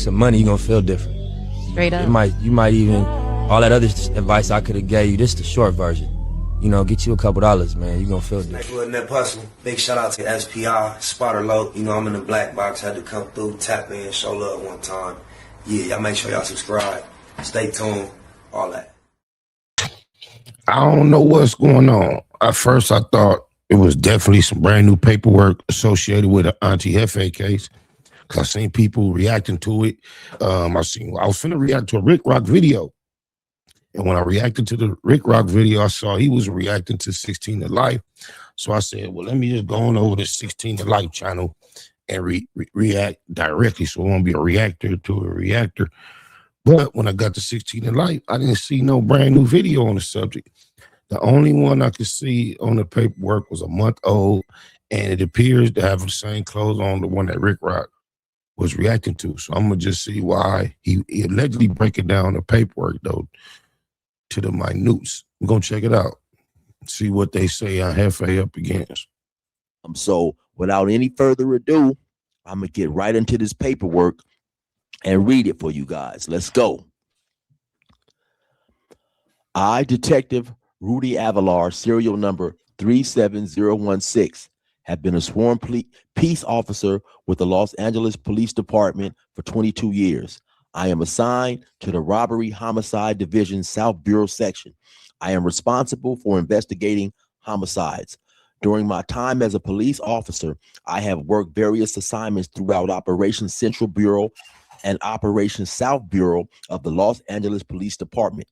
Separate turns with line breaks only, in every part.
some money, you're gonna feel different.
Straight up.
You might even, all that other advice I could have gave you, this is the short version. You know, get you a couple dollars, man. You're gonna feel different.
Neighborhood Net Hustle. Big shout out to SPI, Spotter Low. You know, I'm in the black box, had to come through, tap in, show love one time. Yeah, y'all make sure y'all subscribe. Stay tuned, all that.
I don't know what's going on. At first, I thought it was definitely some brand new paperwork associated with the Auntie Jefe case, because I seen people reacting to it. I was finna react to a Rick Rock video. And when I reacted to the Rick Rock video, I saw he was reacting to 16 to Life. So I said, well, let me just go on over to 16 to Life channel and react directly. So it won't be a reactor to a reactor. But when I got to 16 to Life, I didn't see no brand new video on the subject. The only one I could see on the paperwork was a month old, and it appears to have the same clothes on the one that Rick Rock was reacting to. So I'm going to just see why he allegedly breaking down the paperwork, though, to the minutes. We're going to check it out, see what they say on Jefe up against.
So without any further ado, I'm going to get right into this paperwork and read it for you guys. Let's go. I, Detective Rudy Avalar, serial number 37016, have been a sworn peace officer with the Los Angeles Police Department for 22 years. I am assigned to the Robbery Homicide Division South Bureau Section. I am responsible for investigating homicides. During my time as a police officer, I have worked various assignments throughout Operation Central Bureau and Operation South Bureau of the Los Angeles Police Department.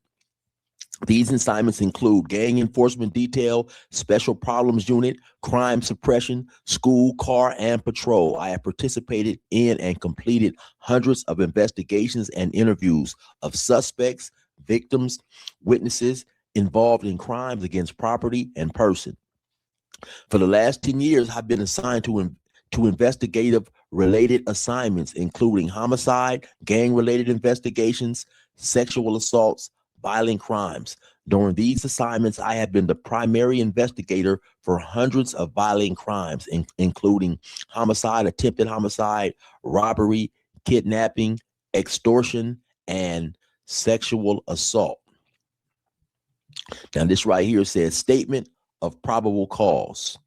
These assignments include gang enforcement detail, special problems unit, crime suppression, school, car, and patrol. I have participated in and completed hundreds of investigations and interviews of suspects, victims, witnesses involved in crimes against property and person. For the last 10 years, I've been assigned to investigative related assignments, including homicide, gang-related investigations, sexual assaults, violent crimes. During these assignments, I have been the primary investigator for hundreds of violent crimes, including homicide, attempted homicide, robbery, kidnapping, extortion, and sexual assault. Now, this right here says statement of probable cause.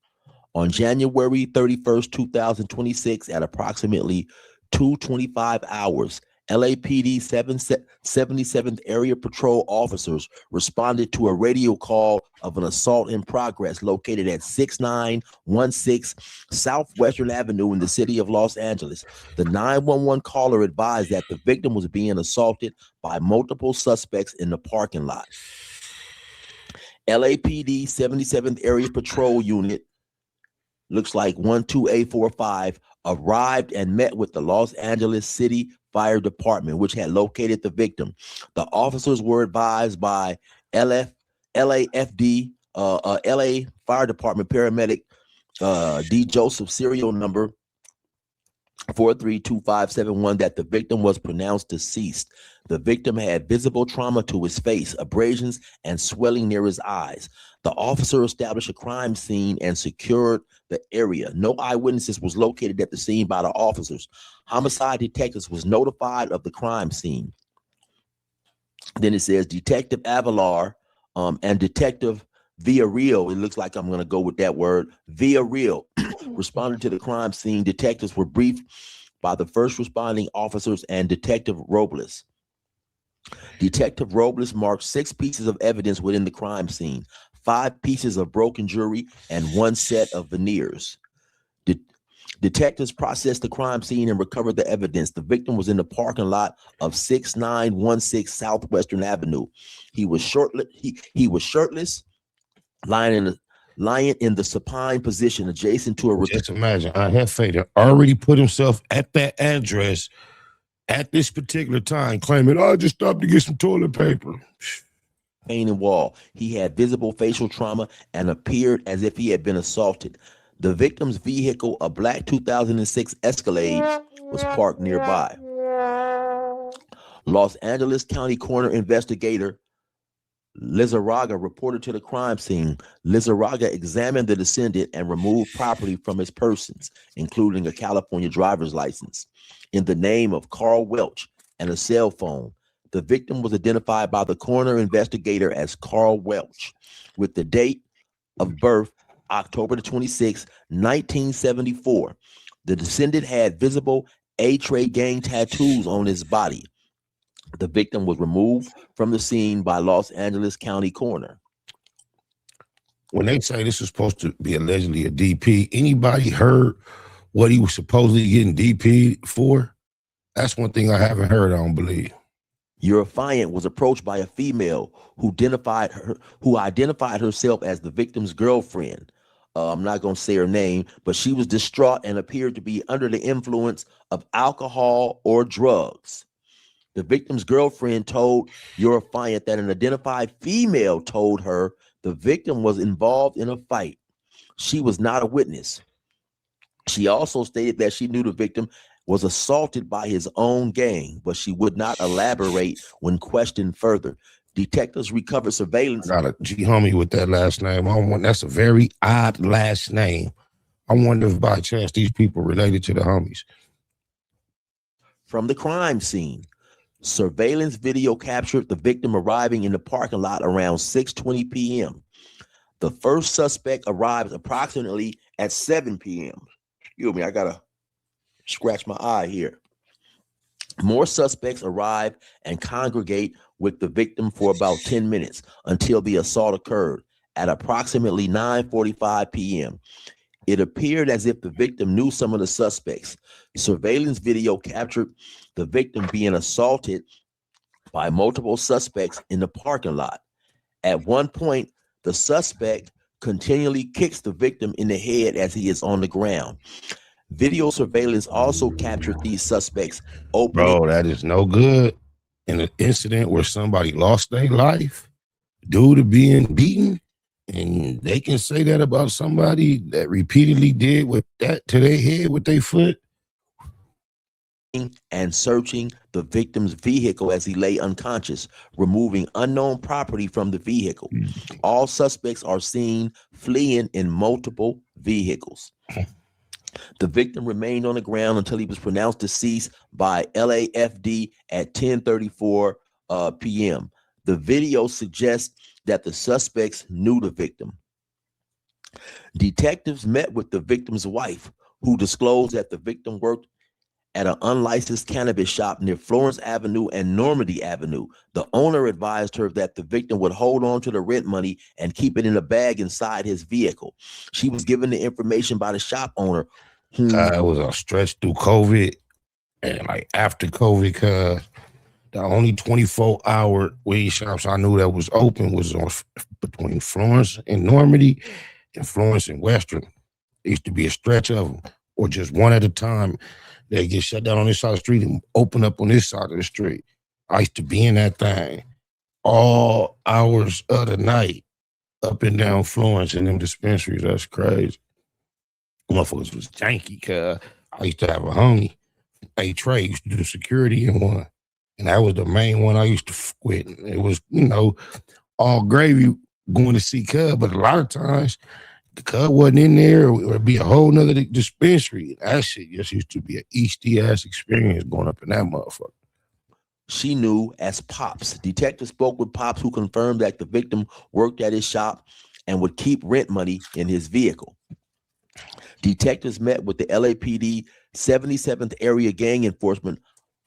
On January 31st, 2026, at approximately 2:25 hours, LAPD 77th Area Patrol officers responded to a radio call of an assault in progress located at 6916 Southwestern Avenue in the city of Los Angeles. The 911 caller advised that the victim was being assaulted by multiple suspects in the parking lot. LAPD 77th Area Patrol Unit, looks like 12845, arrived and met with the Los Angeles City Fire Department, which had located the victim. The officers were advised by LAFD, LA Fire Department paramedic D. Joseph, serial number 432571, that the victim was pronounced deceased. The victim had visible trauma to his face, abrasions, and swelling near his eyes. The officer established a crime scene and secured the area. No eyewitnesses was located at the scene by the officers. Homicide detectives was notified of the crime scene. Then it says Detective Avalar and Detective Villarreal, it looks like I'm going to go with that word, Villarreal, responded to the crime scene. Detectives were briefed by the first responding officers and Detective Robles. Detective Robles marked 6 pieces of evidence within the crime scene, 5 pieces of broken jewelry, and 1 set of veneers. Detectives processed the crime scene and recovered the evidence. The victim was in the parking lot of 6916 Southwestern Avenue. He was shirtless, lying in the supine position adjacent to a.
Just imagine, Jefe already put himself at that address at this particular time, claiming, "I just stopped to get some toilet paper."
Painted wall. He had visible facial trauma and appeared as if he had been assaulted. The victim's vehicle, a black 2006 Escalade, was parked nearby. Los Angeles County Coroner investigator Lizarraga reported to the crime scene. Lizarraga examined the descendant and removed property from his persons, including a California driver's license, in the name of Carl Welch and a cell phone. The victim was identified by the coroner investigator as Carl Welch, with the date of birth October the 26th, 1974. The descendant had visible A-Tray gang tattoos on his body. The victim was removed from the scene by Los Angeles County coroner.
When they say this is supposed to be allegedly a DP, anybody heard what he was supposedly getting DP for? That's one thing I haven't heard, I don't believe.
Your affiant was approached by a female who identified herself as the victim's girlfriend. I'm not going to say her name, but she was distraught and appeared to be under the influence of alcohol or drugs. The victim's girlfriend told your affiant that an identified female told her the victim was involved in a fight. She was not a witness. She also stated that she knew the victim was assaulted by his own gang, but she would not elaborate when questioned further. Detectives recovered surveillance.
I got a G homie with that last name. That's a very odd last name. I wonder if by chance these people related to the homies.
From the crime scene, surveillance video captured the victim arriving in the parking lot around 6:20 p.m. The first suspect arrived approximately at 7 p.m. Excuse me, I gotta scratch my eye here. More suspects arrive and congregate with the victim for about 10 minutes until the assault occurred at approximately 9:45 p.m. It appeared as if the victim knew some of the suspects. Surveillance video captured the victim being assaulted by multiple suspects in the parking lot. At one point, the suspect continually kicks the victim in the head as he is on the ground. Video surveillance also captured these suspects opening.
Bro, that is no good. In an incident where somebody lost their life due to being beaten, and they can say that about somebody that repeatedly did with that to their head with their foot.
And searching the victim's vehicle as he lay unconscious, removing unknown property from the vehicle. All suspects are seen fleeing in multiple vehicles. The victim remained on the ground until he was pronounced deceased by LAFD at 10:34 p.m. The video suggests that the suspects knew the victim. Detectives met with the victim's wife, who disclosed that the victim worked at an unlicensed cannabis shop near Florence Avenue and Normandy Avenue. The owner advised her that the victim would hold on to the rent money and keep it in a bag inside his vehicle. She was given the information by the shop owner.
It was a stretch through COVID and like after COVID, cause the only 24-hour weed shops I knew that was open was on between Florence and Normandy and Florence and Western. There used to be a stretch of them, or just one at a time. They get shut down on this side of the street and open up on this side of the street. I used to be in that thing all hours of the night, up and down Florence in them dispensaries. That's crazy. Motherfuckers was janky, cuz I used to have a homie, A-Tray, used to do security in one. And that was the main one I used to quit. It was, all gravy going to see cuz, but a lot of times the cuz wasn't in there, or it'd be a whole nother dispensary. That shit just used to be an Easty ass experience going up in that motherfucker.
She knew as Pops. Detectives spoke with Pops, who confirmed that the victim worked at his shop and would keep rent money in his vehicle. Detectives met with the LAPD 77th Area Gang Enforcement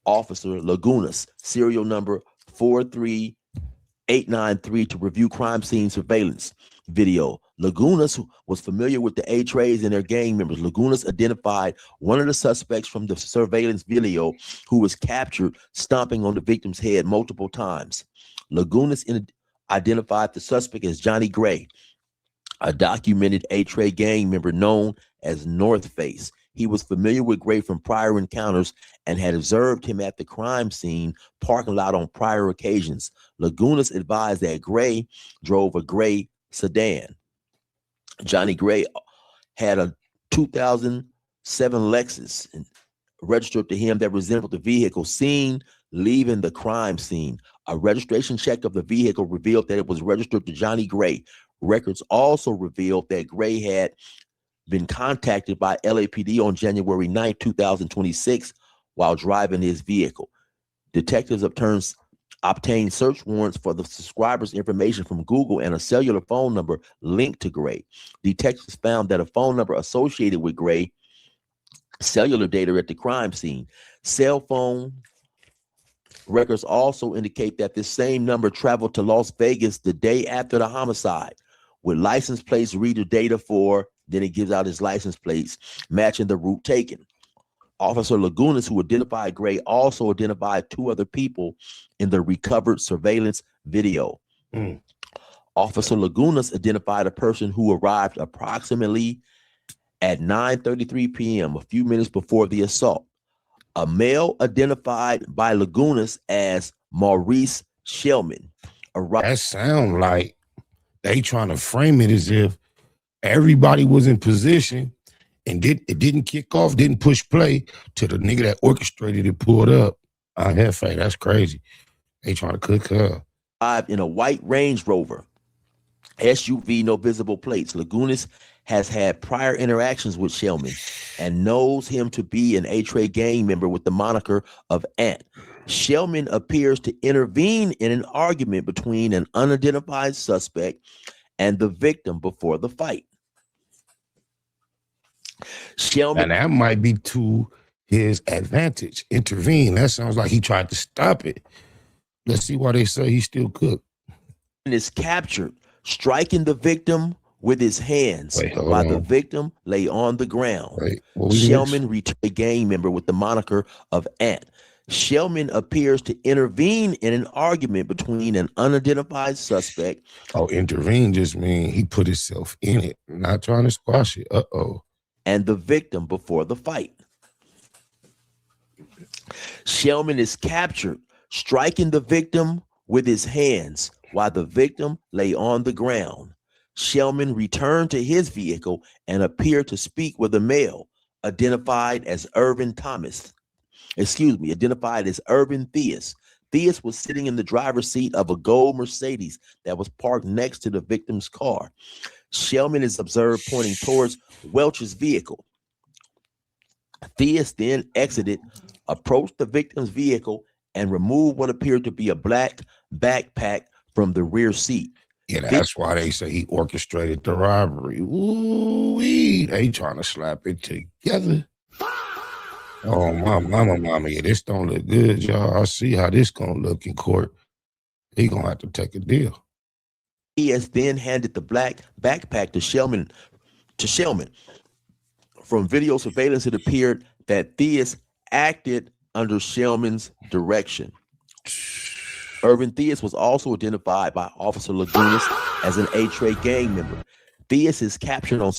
Officer Lagunas, serial number 43893, to review crime scene surveillance video. Lagunas was familiar with the A-Trays and their gang members. Lagunas identified one of the suspects from the surveillance video who was captured stomping on the victim's head multiple times. Lagunas identified the suspect as Johnny Gray, a documented A-Tray gang member known as North Face. He was familiar with Gray from prior encounters and had observed him at the crime scene parking lot on prior occasions. Lagunas advised that Gray drove a gray sedan. Johnny Gray had a 2007 Lexus registered to him that resembled the vehicle seen leaving the crime scene. A registration check of the vehicle revealed that it was registered to Johnny Gray. Records also revealed that Gray had been contacted by LAPD on January 9, 2026, while driving his vehicle. Detectives obtained search warrants for the subscriber's information from Google and a cellular phone number linked to Gray. Detectives found that a phone number associated with Gray cellular data at the crime scene. Cell phone records also indicate that this same number traveled to Las Vegas the day after the homicide, with license plates reader data for, then it gives out his license plates, matching the route taken. Officer Lagunas, who identified Gray, also identified two other people in the recovered surveillance video. Officer Lagunas identified a person who arrived approximately at 9:33 p.m., a few minutes before the assault. A male identified by Lagunas as Maurice Shellman arrived.
That sound like they trying to frame it as if everybody was in position and it didn't kick off, didn't push play till the nigga that orchestrated it pulled up. Jefe, that's crazy. They trying to cook her.
In a white Range Rover SUV, no visible plates. Lagunas has had prior interactions with Shellman and knows him to be an A-Tray gang member with the moniker of Ant. Shellman appears to intervene in an argument between an unidentified suspect and the victim before the fight. Shellman,
and that might be to his advantage. Intervene. That sounds like he tried to stop it. Let's see why they say he still cooked.
Is captured, striking the victim with his hands while the victim lay on the ground. Shellman returned a gang member with the moniker of Ant. Shellman appears to intervene in an argument between an unidentified suspect.
Oh, intervene just means he put himself in it, not trying to squash it.
And the victim before the fight. Shellman is captured, striking the victim with his hands while the victim lay on the ground. Shellman returned to his vehicle and appeared to speak with a male identified as Irvin Theus. Theus was sitting in the driver's seat of a gold Mercedes that was parked next to the victim's car. Shellman is observed pointing towards Welch's vehicle. Theus then exited, approached the victim's vehicle, and removed what appeared to be a black backpack from the rear seat.
Yeah, that's why they say he orchestrated the robbery. Ooh-wee. They trying to slap it together. Oh, mama, yeah, this don't look good, y'all. I see how this gonna look in court. He gonna have to take a deal.
He has then handed the black backpack to Shellman. From video surveillance, it appeared that Theus acted under Shellman's direction. Irvin Theus was also identified by Officer Lagunas as an A-Tray gang member. Theus is captured on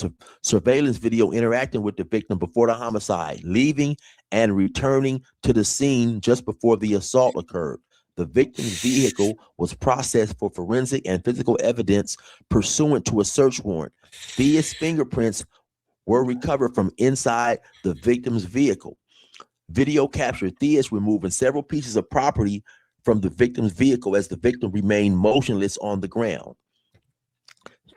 surveillance video interacting with the victim before the homicide, leaving and returning to the scene just before the assault occurred. The victim's vehicle was processed for forensic and physical evidence pursuant to a search warrant. Theus' fingerprints were recovered from inside the victim's vehicle. Video captured Theus removing several pieces of property from the victim's vehicle as the victim remained motionless on the ground.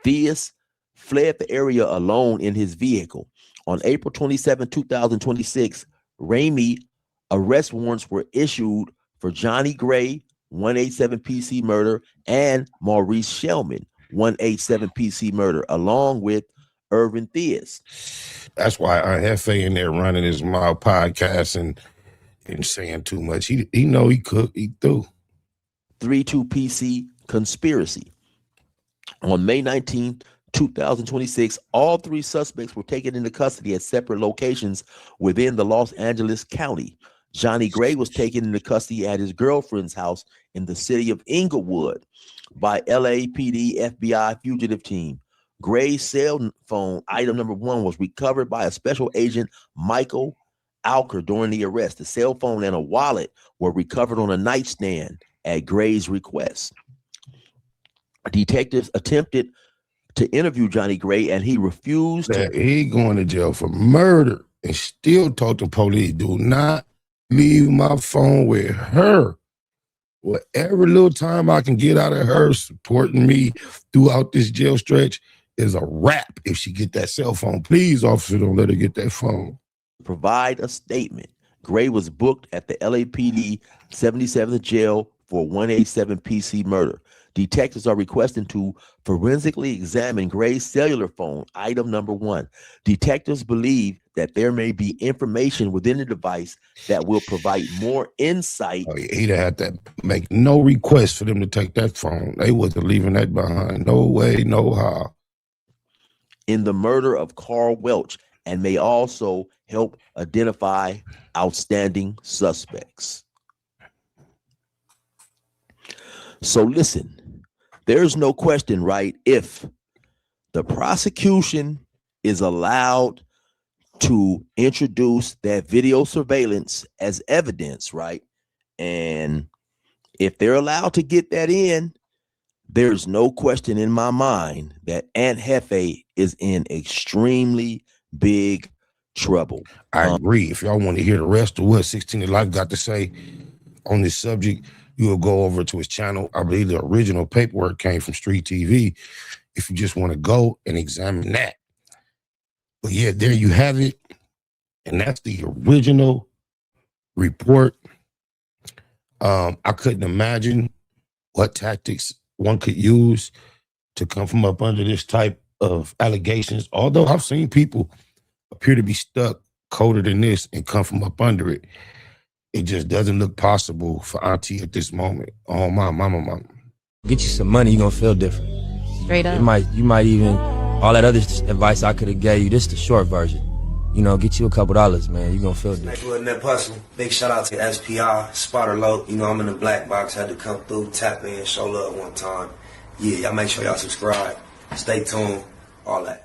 Theus fled the area alone in his vehicle. On April 27, 2026, Ramey arrest warrants were issued for Johnny Gray, 187 PC murder, and Maurice Shellman, 187 PC murder, along with Irvin Theus.
That's why Jefe in there running his mouth podcast and saying too much. He know he cooked, he threw.
3-2 PC conspiracy. On May 19, 2026, all three suspects were taken into custody at separate locations within the Los Angeles County. Johnny Gray was taken into custody at his girlfriend's house in the city of Inglewood by LAPD FBI fugitive team. Gray's cell phone, item number 1, was recovered by a special agent, Michael Alker, during the arrest. The cell phone and a wallet were recovered on a nightstand at Gray's request. Detectives attempted to interview Johnny Gray, and he refused.
He going to jail for murder and still told the police, do not leave my phone with her. Whatever little time I can get out of her supporting me throughout this jail stretch is a wrap if she get that cell phone. Please, officer, don't let her get that phone.
Provide a statement. Gray was booked at the LAPD 77th jail for 187 PC murder. Detectives are requesting to forensically examine Gray's cellular phone, item number 1. Detectives believe that there may be information within the device that will provide more insight.
Oh, yeah, he'd have had to make no request for them to take that phone. They wasn't leaving that behind. No way, no how.
In the murder of Carl Welch, and may also help identify outstanding suspects. So listen, there's no question, right? If the prosecution is allowed to introduce that video surveillance as evidence, right? And if they're allowed to get that in, there's no question in my mind that Aunt Jefe is in extremely big trouble.
I agree. If y'all want to hear the rest of what 16 to Life got to say on this subject, you will go over to his channel. I believe the original paperwork came from Street TV. If you just want to go and examine that. But yeah, there you have it. And that's the original report. I couldn't imagine what tactics one could use to come from up under this type of allegations. Although I've seen people appear to be stuck colder than this and come from up under it. It just doesn't look possible for Auntie at this moment. Oh, my mama.
Get you some money, you're gonna feel different.
Straight up.
You might even, all that other advice I could have gave you, this is the short version. You know, get you a couple dollars, man. You're gonna feel different.
Next wasn't that personal. Big shout out to SPI, Spotter Low. You know, I'm in the black box. Had to come through, tap in, show love one time. Yeah, y'all make sure y'all subscribe. Stay tuned. All that.